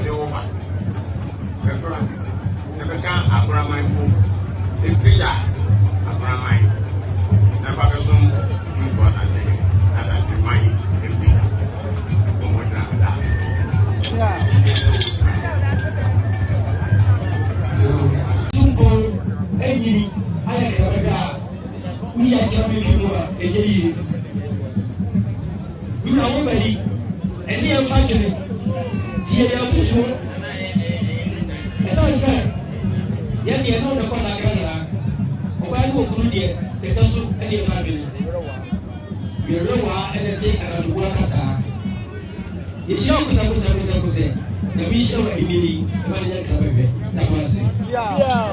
the over. The Agonaman, the Pilla, Agonaman, the Babazon, do for Asante, Asante money, the Pilla. We are champion for a year. We are already and we are fighting. See, as I said, yet the other Conagana, or I will include the Tasu and your family. We are lower energy and work as a. It's your say, the mission of Emily, that was it. Yeah.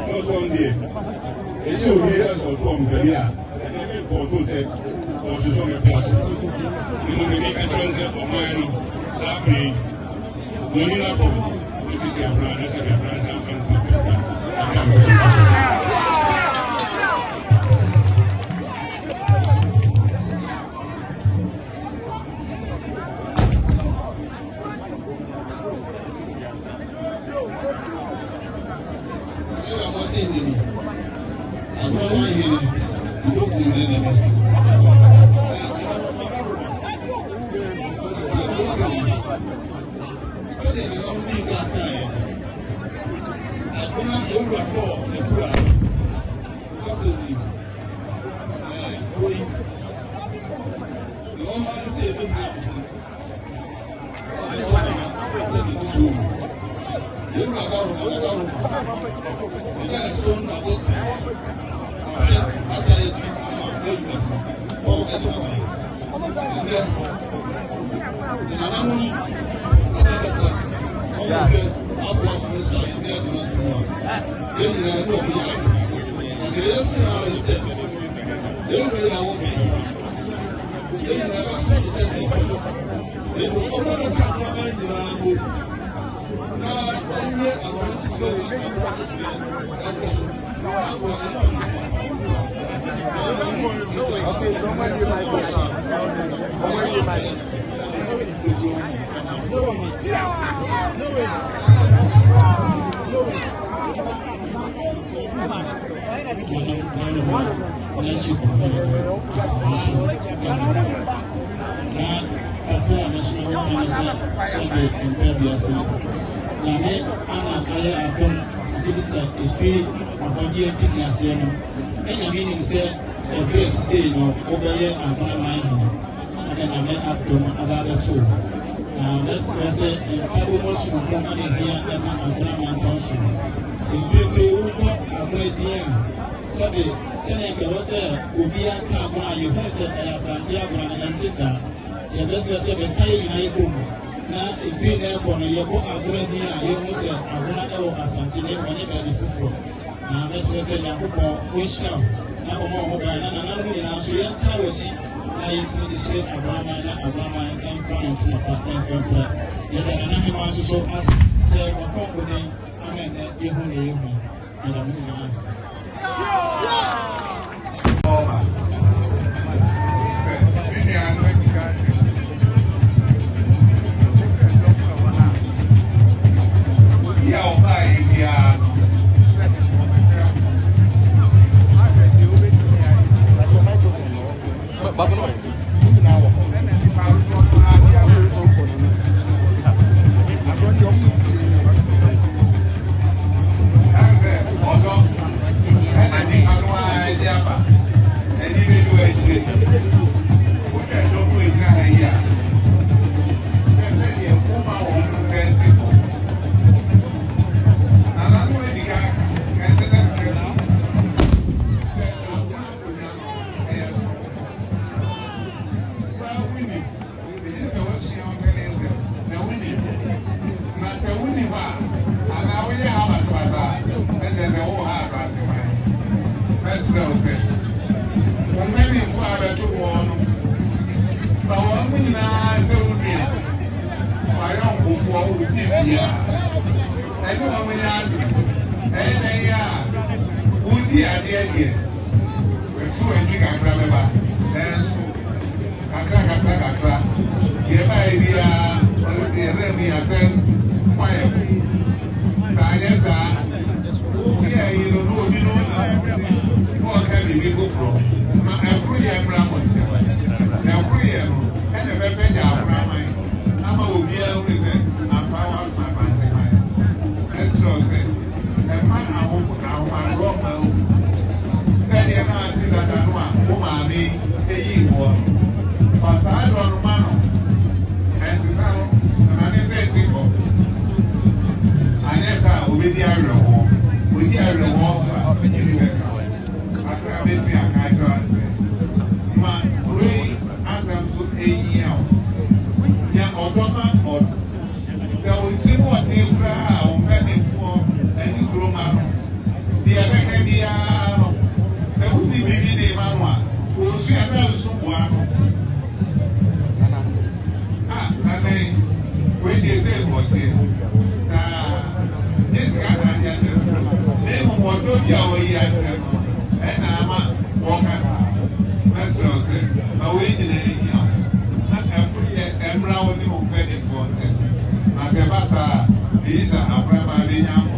No Sunday. It's your leaders or from Korea. For so said, or so some report. You know, make a chance of mine. Sabi, no need for it is your brand, as a brand, Agonamanhene, you don't do anything. So they don't need that kind. Agona, you will go, the poor. Possibly. The only one say, don't have it. Oh, this one, said it is true. You will go, and then soon about it. Okay, so how much a great say, over here and Dormaahene, and then I met up to another two. This was a Cabomus from Company here and Agonaman also. In Great Agona, so the Seneca was a Ubia Cabra, you have said Asante and Tissa. So this was a Kayi Naikum. Now, if you never want to go Agona, you must say Agona or Asante, never any before. Now, this was a Yakupo, we shall. Now, so you tell us, I say Agonaman and found to my partner. Yet, I also so as say, what company I mean, you and I'm going to ask. Kakra idea, maybe I said, quiet. Sayasa, who here you don't know, what can you go from? Every year, every year, and a better job, I'm a will be able to say, I'm power of my fancy mind. That's so good. And I won't put out my rock. Tell you now, until I don't want, woman, me, a year one. For side on man, and the sound, and I didn't say people. I never will be the area home. We get a walk in the background. I can't make me a casual and say, man, pray as I'm so a year. Yeah, Odoman, or there will see what they try or pending for any chroma. The other can there would be beginning, Mama. We'll see a bell someone. Ah, and then when they say what's here, this guy, they want to be our year, and I'm a walker. That's what I said. So we didn't know. I'm round the open for them. As a matter, these are a primary young.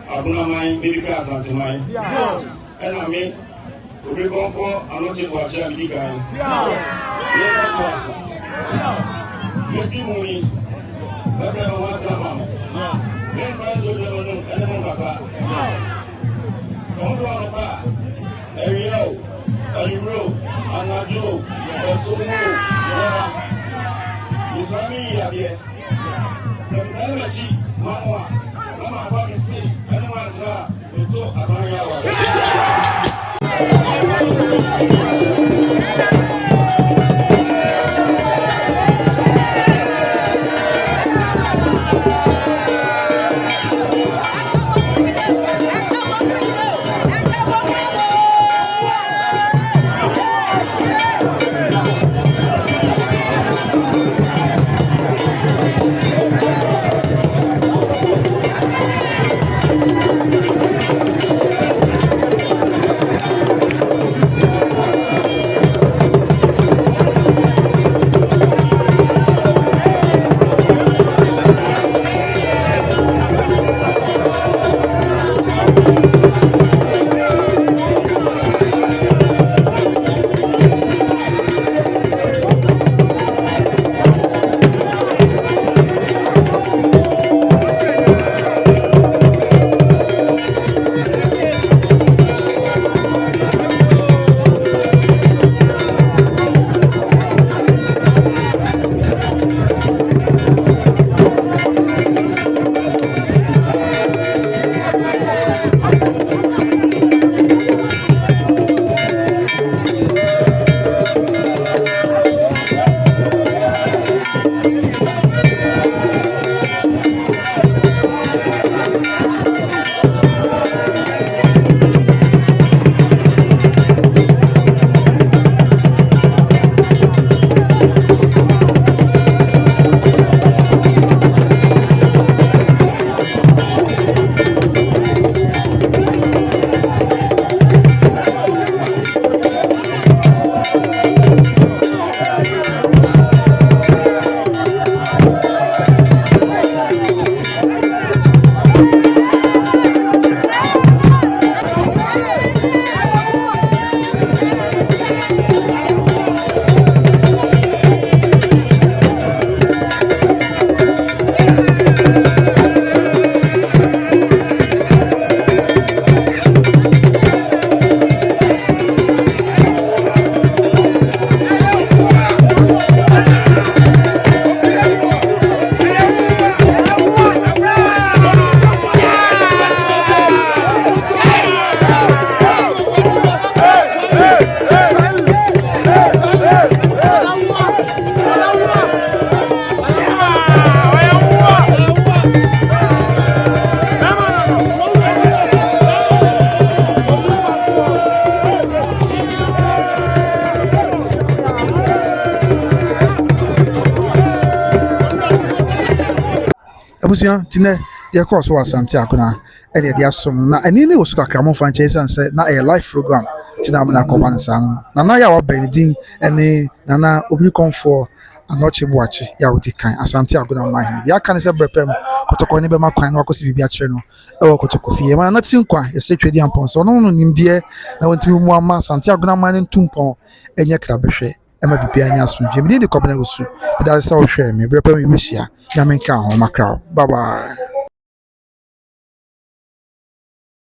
Agonaman, maybe Asante, and I mean, we go for I'm not a watcher, I'm the guy. Maybe money, but I don't want some. Abusia tine ya kwa so Asante Agona e de asom na eni ne osuka kramo franchise anse na a live program tina na ko bansa no na ya wa benedin ene na obi konfo anoche boachi ya odi kan Asante Agonamanhene ya kan se Berekum kotoko ne be makwan na wakosi bibia kire no e wo kotoko fie ma na tinkwa e se twedi ampon so no nimde na wontimi mu ama Asante Agonamanhene tumpon enye krabehwe ema bibia anya asomdwe me de kobna usu da se wo hwe me Berekum yimhia ya menka ho makra bye bye.